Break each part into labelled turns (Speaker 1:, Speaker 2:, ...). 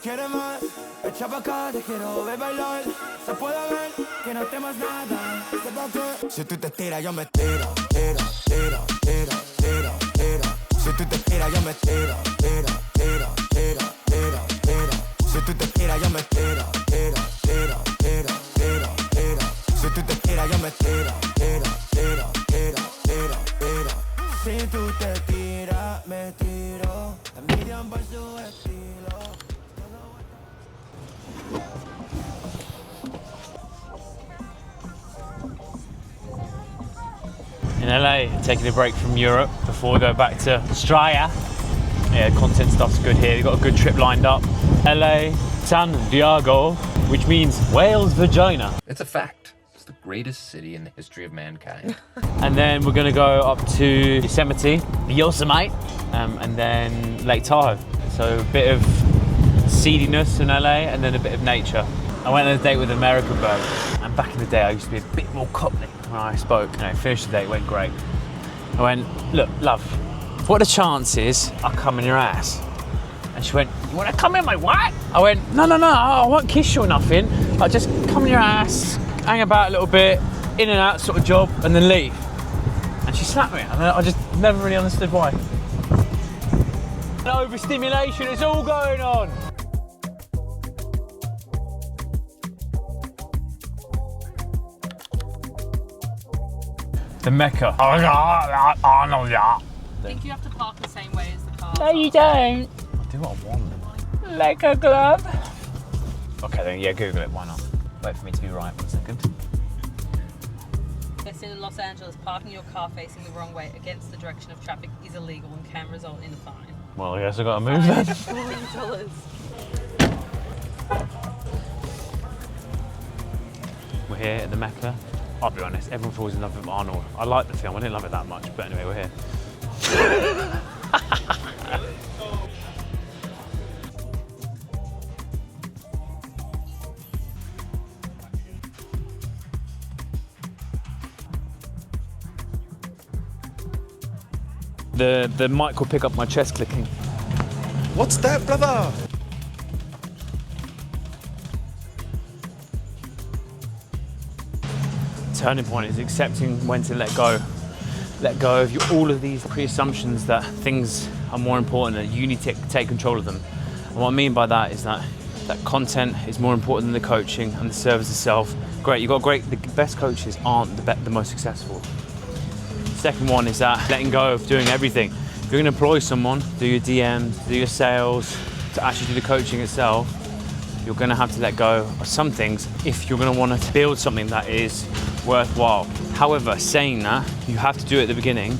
Speaker 1: quieres más, echa pa' acá, te quiero ver bailar. Se puede ver que no temas nada. Si tú te tiras, yo me tiro, tiro, tiro, tiro, tiro, tiro. Si tú te tiras, yo me tiro, tiro, tiro, tiro, tiro, tiro. Si tú te tiras, yo me tiro, tiro, tiro, tiro, tiro, tiro. Si tú te tiras, yo me tiro, tiro, tiro, tiro, tiro, tiro. Si tú te tiras, me tiro. Envidian por su estilo.
Speaker 2: In LA, taking a break from Europe before we go back to Australia. Yeah, content stuff's good here. We've got a good trip lined up. LA, San Diego, which means whale's vagina.
Speaker 3: It's a fact. It's the greatest city in the history of mankind.
Speaker 2: And then we're gonna go up to Yosemite, Yosemite, and then Lake Tahoe. So a bit of seediness in LA and then a bit of nature. I went on a date with an American bird, and back in the day I used to be a bit more cockney when I spoke. You know, finished the date, went great. I went, look, love, what are the chances I come in your ass? And she went, you wanna come in my what? I went, no, I won't kiss you or nothing. I'll just come in your ass, hang about a little bit, in and out sort of job, and then leave. And she slapped me, and I just never really understood why. Overstimulation, it's all going on. The Mecca.
Speaker 4: I think you have to park the same way as the car.
Speaker 2: No, you don't. I'll do what I want. Like a glove. Okay then, yeah, Google it, why not? Wait for me to be right 1 second.
Speaker 4: Yes, in Los Angeles, parking your car facing the wrong way against the direction of traffic is illegal and can result in a fine.
Speaker 2: Well, I guess I gotta move then.
Speaker 4: $40.
Speaker 2: We're here at the Mecca. I'll be honest, everyone falls in love with Arnold. I like the film, I didn't love it that much, but anyway, we're here. The mic will pick up my chest clicking.
Speaker 5: What's that, brother?
Speaker 2: Turning point is accepting when to let go. Let go of all of these pre-assumptions that things are more important and you need to take control of them. And what I mean by that is that content is more important than the coaching and the service itself. Great, the best coaches aren't the most successful. Second one is that letting go of doing everything. If you're gonna employ someone, do your DMs, do your sales, to actually do the coaching itself, you're gonna have to let go of some things if you're gonna wanna build something that is worthwhile. However, saying that, you have to do it at the beginning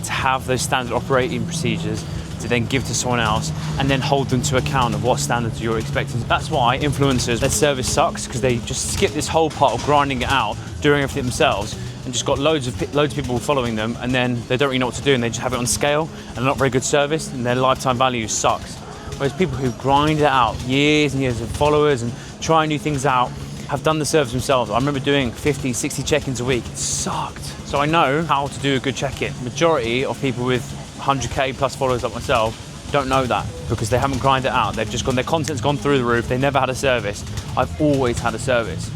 Speaker 2: to have those standard operating procedures to then give to someone else and then hold them to account of what standards you're expecting. That's why influencers, their service sucks because they just skip this whole part of grinding it out, doing everything themselves, and just got loads of people following them, and then they don't really know what to do and they just have it on scale and not very good service and their lifetime value sucks. Whereas people who grind it out, years and years of followers and try new things out, have done the service themselves. I remember doing 50, 60 check-ins a week. It sucked. So I know how to do a good check-in. Majority of people with 100K plus followers like myself don't know that because they haven't grinded it out. They've just gone, their content's gone through the roof. They never had a service. I've always had a service.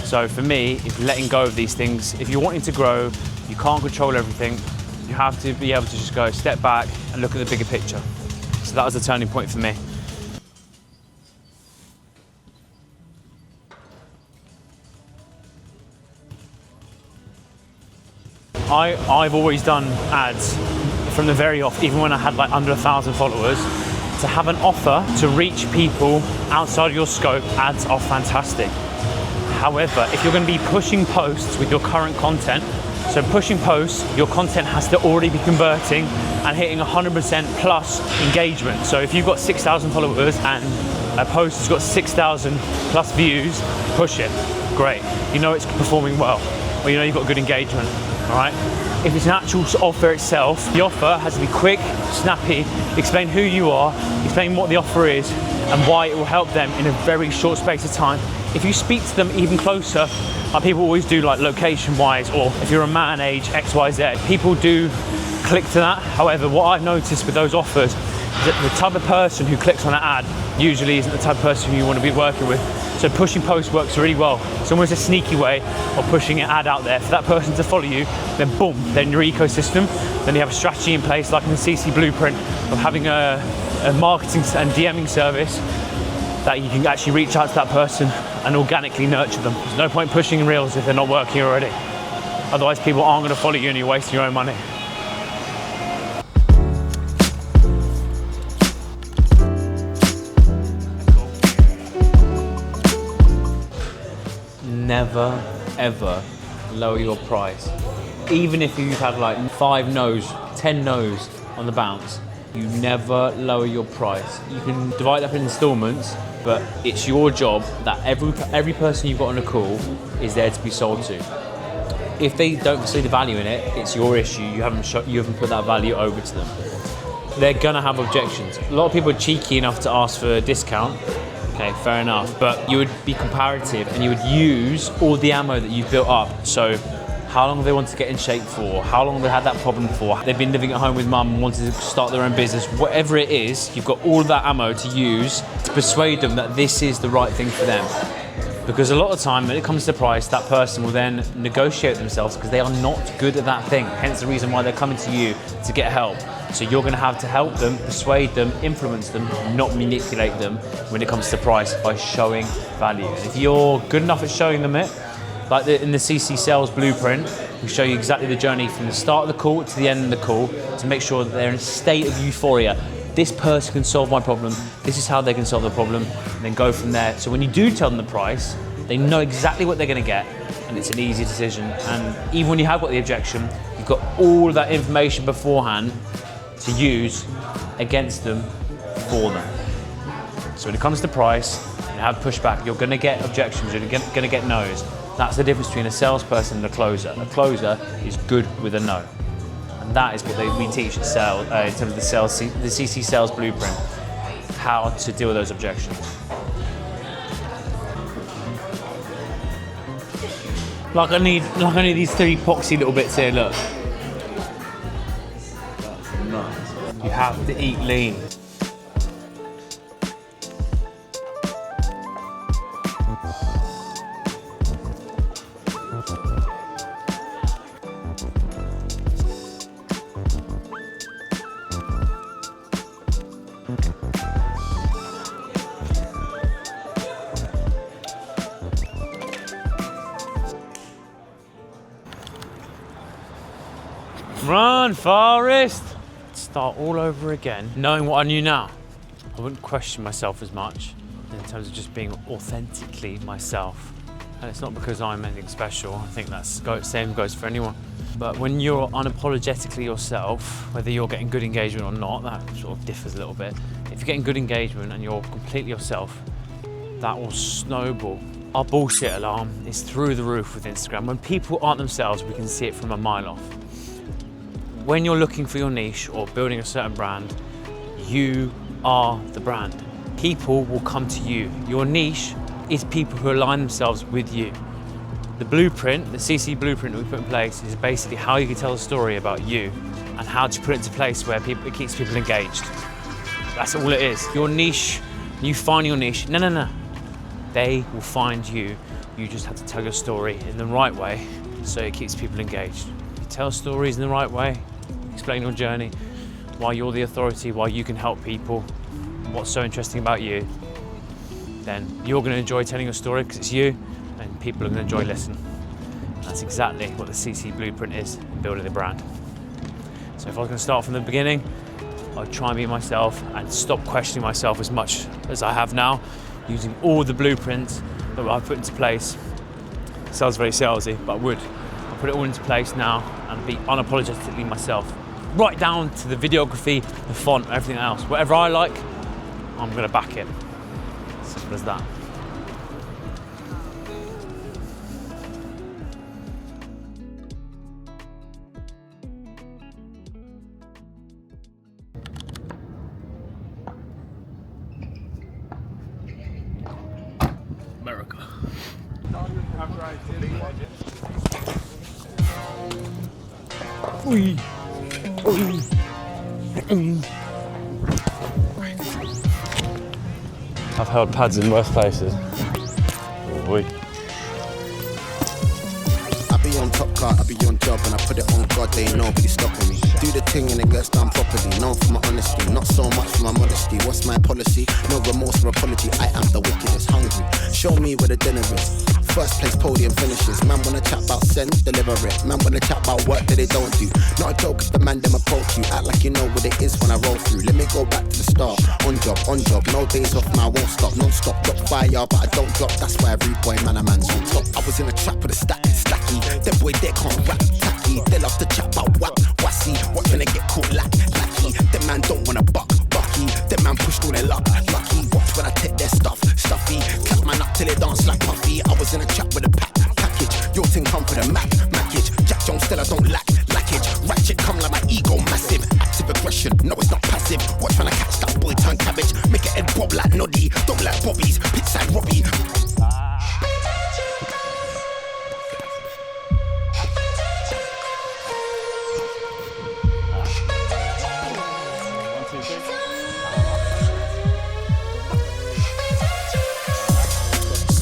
Speaker 2: So for me, it's letting go of these things. If you're wanting to grow, you can't control everything. You have to be able to just go step back and look at the bigger picture. So that was a turning point for me. I've always done ads from the very off, even when I had like under 1,000 followers. To have an offer to reach people outside of your scope, ads are fantastic. However, if you're going to be pushing posts with your current content, so pushing posts, your content has to already be converting and hitting 100% plus engagement. So if you've got 6,000 followers and a post has got 6,000 plus views, push it. Great. You know it's performing well, or you know you've got good engagement. All right. If it's an actual offer itself, the offer has to be quick, snappy, explain who you are, explain what the offer is and why it will help them in a very short space of time. If you speak to them even closer, like people always do like location-wise, or if you're a man age XYZ, people do click to that. However, what I've noticed with those offers The type of person who clicks on an ad usually isn't the type of person who you want to be working with. So pushing posts works really well. It's almost a sneaky way of pushing an ad out there for that person to follow you, then boom, they're in your ecosystem. Then you have a strategy in place, like in the CC blueprint, of having a marketing and DMing service that you can actually reach out to that person and organically nurture them. There's no point pushing reels if they're not working already. Otherwise people aren't going to follow you and you're wasting your own money. Never, ever lower your price. Even if you've had like 5 no's, 10 no's on the bounce, you never lower your price. You can divide up in installments, but it's your job that every person you've got on a call is there to be sold to. If they don't see the value in it, it's your issue. You haven't put that value over to them. They're gonna have objections. A lot of people are cheeky enough to ask for a discount. Okay, fair enough. But you would be comparative and you would use all the ammo that you've built up. So how long have they wanted to get in shape for? How long have they had that problem for? They've been living at home with mum and wanted to start their own business. Whatever it is, you've got all of that ammo to use to persuade them that this is the right thing for them. Because a lot of the time, when it comes to price, that person will then negotiate themselves because they are not good at that thing. Hence the reason why they're coming to you to get help. So you're going to have to help them, persuade them, influence them, not manipulate them when it comes to price by showing value. And if you're good enough at showing them it, like in the CC Sales Blueprint, we show you exactly the journey from the start of the call to the end of the call to make sure that they're in a state of euphoria. This person can solve my problem, this is how they can solve the problem, and then go from there. So when you do tell them the price, they know exactly what they're going to get, and it's an easy decision. And even when you have got the objection, you've got all of that information beforehand to use against them for them. So when it comes to price, you have pushback, you're going to get objections, you're going to get no's. That's the difference between a salesperson and a closer. A closer is good with a no. And that is what we teach at sales, in terms of the CC Sales Blueprint, how to deal with those objections. Like I need these 3 epoxy little bits here, look. You have to eat lean. Run, Forest! Start all over again. Knowing what I knew now, I wouldn't question myself as much in terms of just being authentically myself. And it's not because I'm anything special. I think that's same goes for anyone. But when you're unapologetically yourself, whether you're getting good engagement or not, that sort of differs a little bit. If you're getting good engagement and you're completely yourself, that will snowball. Our bullshit alarm is through the roof with Instagram. When people aren't themselves, we can see it from a mile off. When you're looking for your niche or building a certain brand, you are the brand. People will come to you. Your niche is people who align themselves with you. The blueprint, the CC blueprint that we put in place is basically how you can tell a story about you and how to put it into place where it keeps people engaged. That's all it is. Your niche, you find your niche. No. They will find you. You just have to tell your story in the right way so it keeps people engaged. You tell stories in the right way, explain your journey, why you're the authority, why you can help people, what's so interesting about you, then you're going to enjoy telling your story because it's you, and people are going to enjoy listening. That's exactly what the CC Blueprint is in building the brand. So if I was going to start from the beginning, I'd try and be myself and stop questioning myself as much as I have now, using all the blueprints that I've put into place. It sounds very salesy, but I would. I'll put it all into place now and be unapologetically myself. Right down to the videography, the font, everything else. Whatever I like, I'm going to back it. Simple as that. America. Oi. Oi. I've held pads in worse places. Oh boy.
Speaker 6: I be on top car, I be on job, and I put it on God, they ain't nobody stopping me. Do the thing and it gets done properly, known for my honesty, not so much for my modesty. What's my policy? No remorse or apology, I am the wickedest, hungry. Show me where the dinner is. First place podium finishes. Man wanna chat about send, deliver it. Man wanna chat about work that they don't do. Not a joke if the man them approach you. Act like you know what it is when I roll through. Let me go back to the start. On job, no days off, man, I won't stop. Non-stop, drop fire, but I don't drop. That's why every boy, man, a man's on top. I was in a trap with a stacky. Them boy, they can't rap, tacky. They love to chat about wassy. What when they get caught lacky. Them man don't wanna bucky. Them man pushed all their luck, lucky. Watch when I take their stuffy. Clap man up till they dance like Puffy. I was in a trap with a package. Your thing come for the mackage. Jack Jones still I don't lackage. Ratchet come like my ego massive. Active aggression, no it's not passive. Watch when I catch that boy turn cabbage. Make it head bob like Noddy. Don't like Bobbies, pit side Robbie.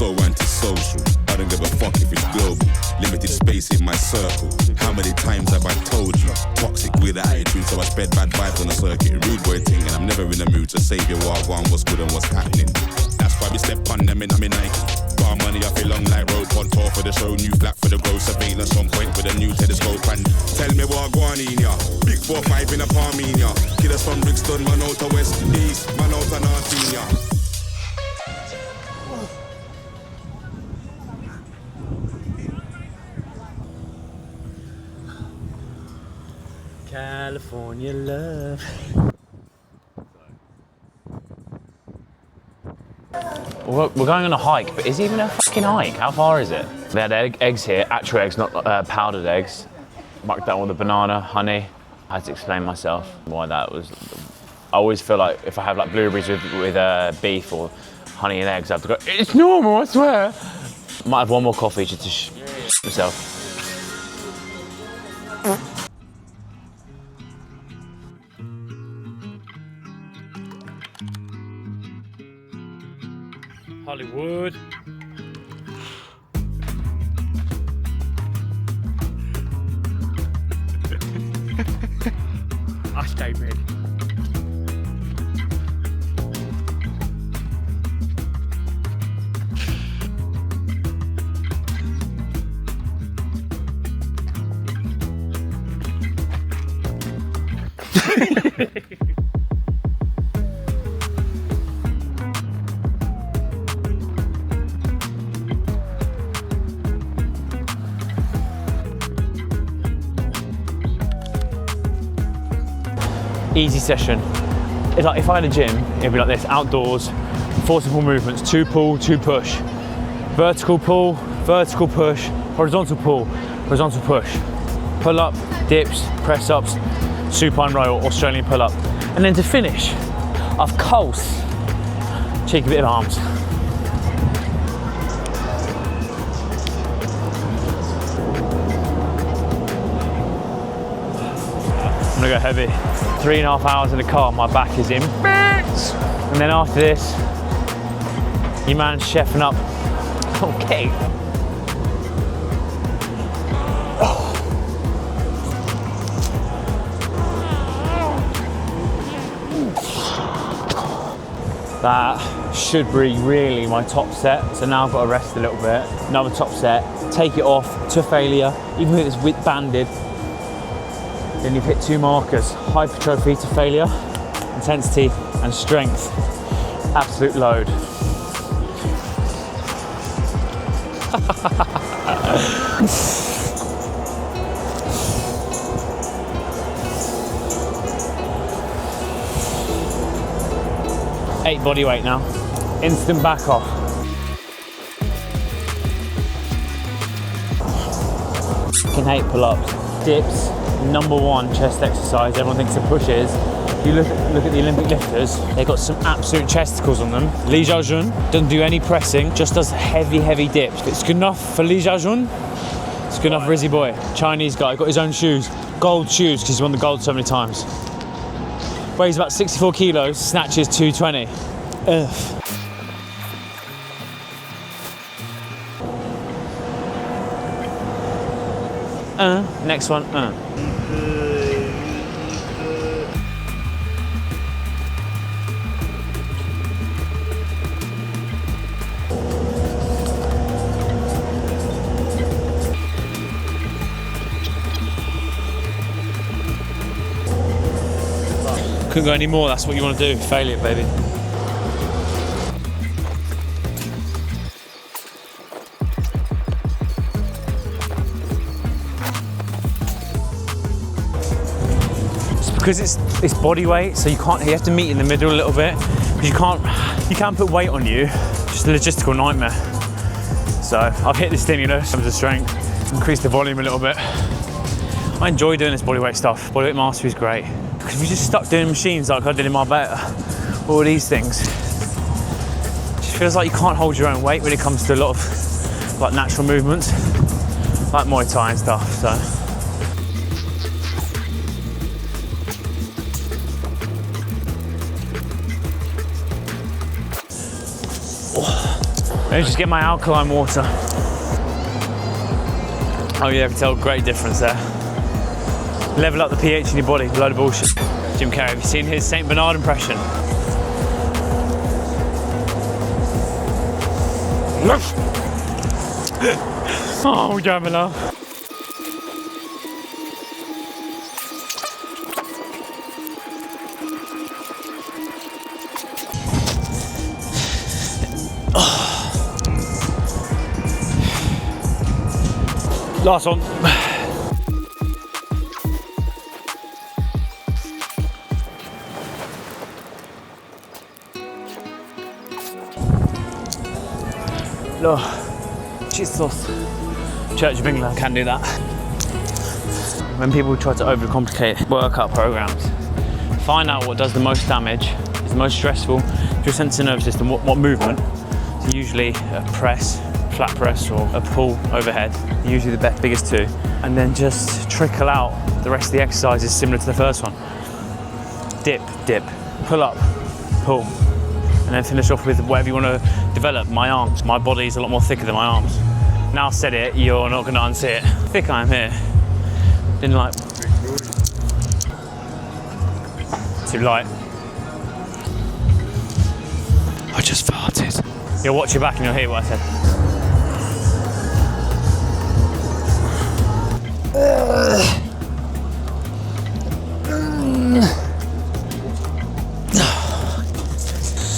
Speaker 7: So antisocial, I don't give a fuck if it's global. Limited space in my circle. How many times have I told you? Toxic with attitude, so I spread bad vibes on the circuit. Rude boy thing, and I'm never in the mood to save your wagwan, what's good and what's happening. That's why we step on them in Nike. Bar money, I feel long like rope on tour for the show. New flat for the gross surveillance on point with a new telescope. And tell me wagwan in ya. Big 4-5 in a palm in ya. Killers from Brixton, man out of West East, man out of North in ya.
Speaker 2: California love. We're going on a hike, but is it even a fucking hike? How far is it? They had eggs here, actual eggs, not powdered eggs. Mucked that with a banana, honey. I had to explain myself why that was. I always feel like if I have like blueberries with beef or honey and eggs, I have to go, it's normal, I swear. Might have one more coffee just to myself. Hollywood. I stay ready. Easy session. It's like if I had a gym, it'd be like this: outdoors, 4 simple movements, 2 pull, 2 push, vertical pull, vertical push, horizontal pull, horizontal push, pull up, dips, press ups, supine row, or Australian pull up. And then to finish, of course, cheeky bit of arms. I'm gonna go heavy. 3.5 hours in the car, my back is in bits. And then after this, your man's chefing up. Okay. That should be really my top set. So now I've got to rest a little bit. Another top set, take it off to failure, even if it's with banded. Then you've hit 2 markers: hypertrophy to failure, intensity and strength. Absolute load. Eight body weight now. Instant back off. Fucking 8 pull-ups. Dips. #1 chest exercise everyone thinks a push is. If you look at the Olympic lifters, they've got some absolute chesticles on them. Li Jiajun doesn't do any pressing, just does heavy dips. If it's good enough for Li Jiajun, it's good enough for Risy boy. Chinese guy, got his own shoes. Gold shoes, because he's won the gold so many times. Weighs about 64 kilos, snatches 220. Ugh. Next one. Couldn't go any more, that's what you want to do. Fail it, baby. It's because it's body weight, so you have to meet in the middle a little bit. Because you can't put weight on you. Just a logistical nightmare. So I've hit this thing, in terms of strength, increase the volume a little bit. I enjoy doing this bodyweight stuff. Bodyweight mastery is great. Because if you're just stuck doing machines like I did in Marbella, all these things, it just feels like you can't hold your own weight when it comes to a lot of like natural movements, like Muay Thai and stuff. So. Let me just get my alkaline water. Oh yeah, I can tell, great difference there. Level up the pH in your body, a load of bullshit. Jim Carrey, have you seen his St. Bernard impression? Oh, Jamila. Last one. Cheese sauce. Church of England can do that. When people try to overcomplicate workout programs, find out what does the most damage, is the most stressful to your central nervous system, what movement. So usually a press, flat press, or a pull overhead, usually the biggest two, and then just trickle out the rest of the exercises similar to the first one. Dip, dip, pull up, pull. And then finish off with whatever you want to develop. My arms, my body is a lot more thicker than my arms. Now I've said it, you're not going to unsee it. Thick I am here. Didn't like. Too light. I just farted. You'll watch your back and you'll hear what I said.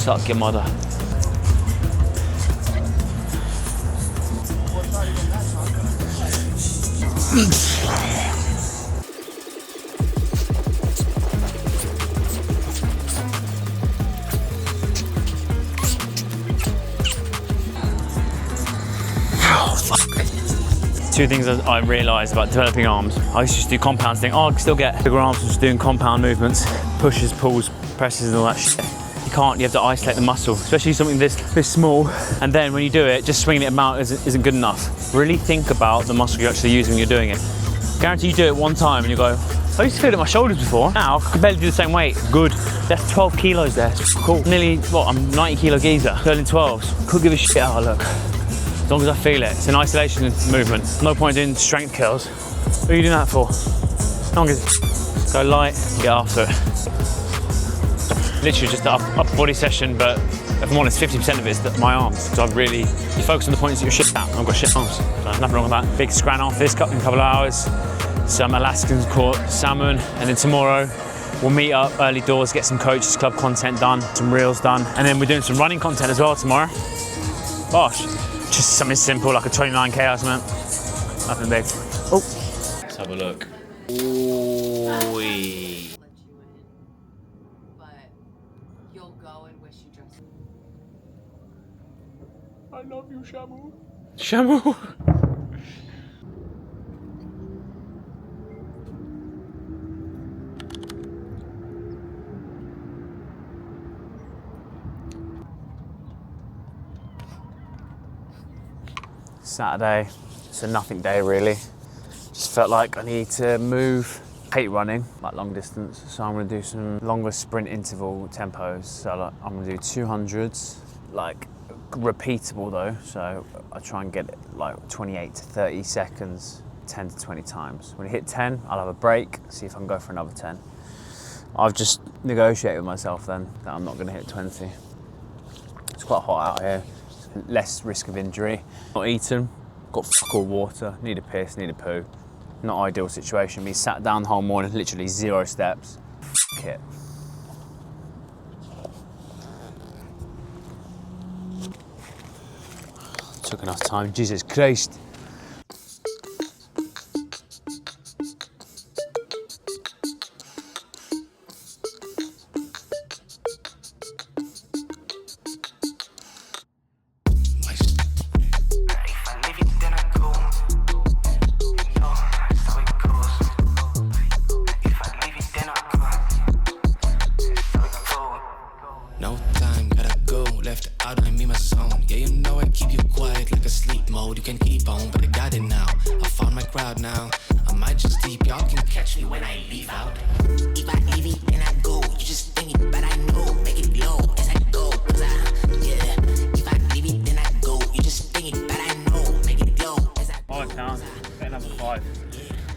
Speaker 2: Suck your mother. Two things that I realised about developing arms. I used to just do compounds, think, oh, I can still get bigger arms from just doing compound movements, pushes, pulls, presses and all that shit. You can't, you have to isolate the muscle, especially something this small. And then when you do it, just swinging it about isn't good enough. Really think about the muscle you're actually using when you're doing it. Guarantee you do it one time and you go, I used to feel it in my shoulders before. Now I can barely do the same weight. Good. That's 12 kilos there. Cool. Nearly, what, I'm 90 kilo geezer. Curling 12s. Could give a shit how I look. As long as I feel it. It's an isolation movement. No point in doing strength curls. What are you doing that for? No one gives a shit. Go light, get after it. Literally just an upper body session, but if I'm honest, 50% of it is my arms. Because I really, you focus on the points that you're shit at. I've got shit arms. So nothing wrong with that. Big scran off this in a couple of hours. Some Alaskan caught salmon, and then tomorrow we'll meet up early doors, get some Coaches Club content done, some reels done, and then we're doing some running content as well tomorrow. Gosh, just something simple like a 29k or something. Nothing big. Oh, let's have a look. Ooh. I love you, Shamu. Shamu. Saturday, it's a nothing day really. Just felt like I need to move hate running, like long distance, so I'm gonna do some longer sprint interval tempos. So like, I'm gonna do 200s, like repeatable though, so I try and get it like 28 to 30 seconds, 10 to 20 times. When I hit 10, I'll have a break, see if I can go for another 10. I've just negotiated with myself then that I'm not gonna hit 20. It's quite hot out here, less risk of injury. Not eating, got fuck all water, need a piss, need a poo. Not ideal situation. Me sat down the whole morning, literally 0 steps. F it. Took enough time, Jesus Christ.
Speaker 8: No time, gotta go, left out, I'm in my zone. Yeah, you know I keep you quiet like a sleep mode. You can keep on, but I got it now. I found my crowd now. I might just sleep, y'all can catch me when I leave out. If I leave it, then I go. You just think it, but I know. Make it low as I go. Yeah. If I leave it, then I go. You just think it, but I know. Make it low as I go.
Speaker 2: 5 pounds, get another 5.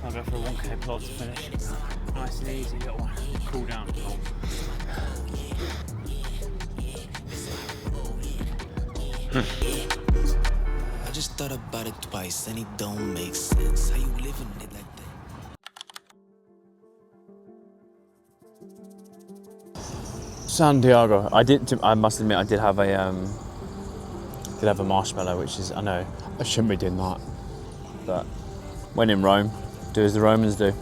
Speaker 2: I'll go for a 1k plot to finish. Nice and easy, little one. Cool down.
Speaker 8: I just thought about it twice and it don't make sense. How you living it like that?
Speaker 2: Santiago. I must admit, I did have a marshmallow, which is, I know I shouldn't be doing that, but when in Rome, do as the Romans do.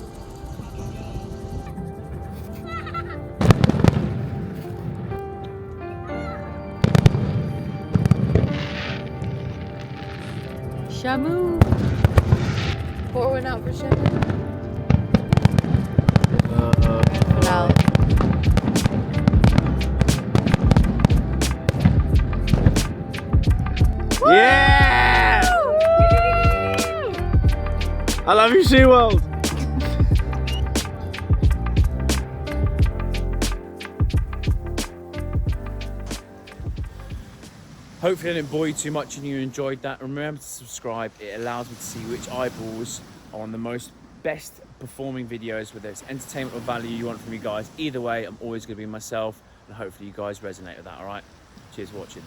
Speaker 9: Shamu. Pour one out for Shamu. Now.
Speaker 2: Yeah! I love you, SeaWorld. Hopefully I didn't bore you too much and you enjoyed that. Remember to subscribe. It allows me to see which eyeballs are on the most best performing videos, whether it's entertainment or value you want from you guys. Either way, I'm always going to be myself, and hopefully you guys resonate with that, all right? Cheers for watching.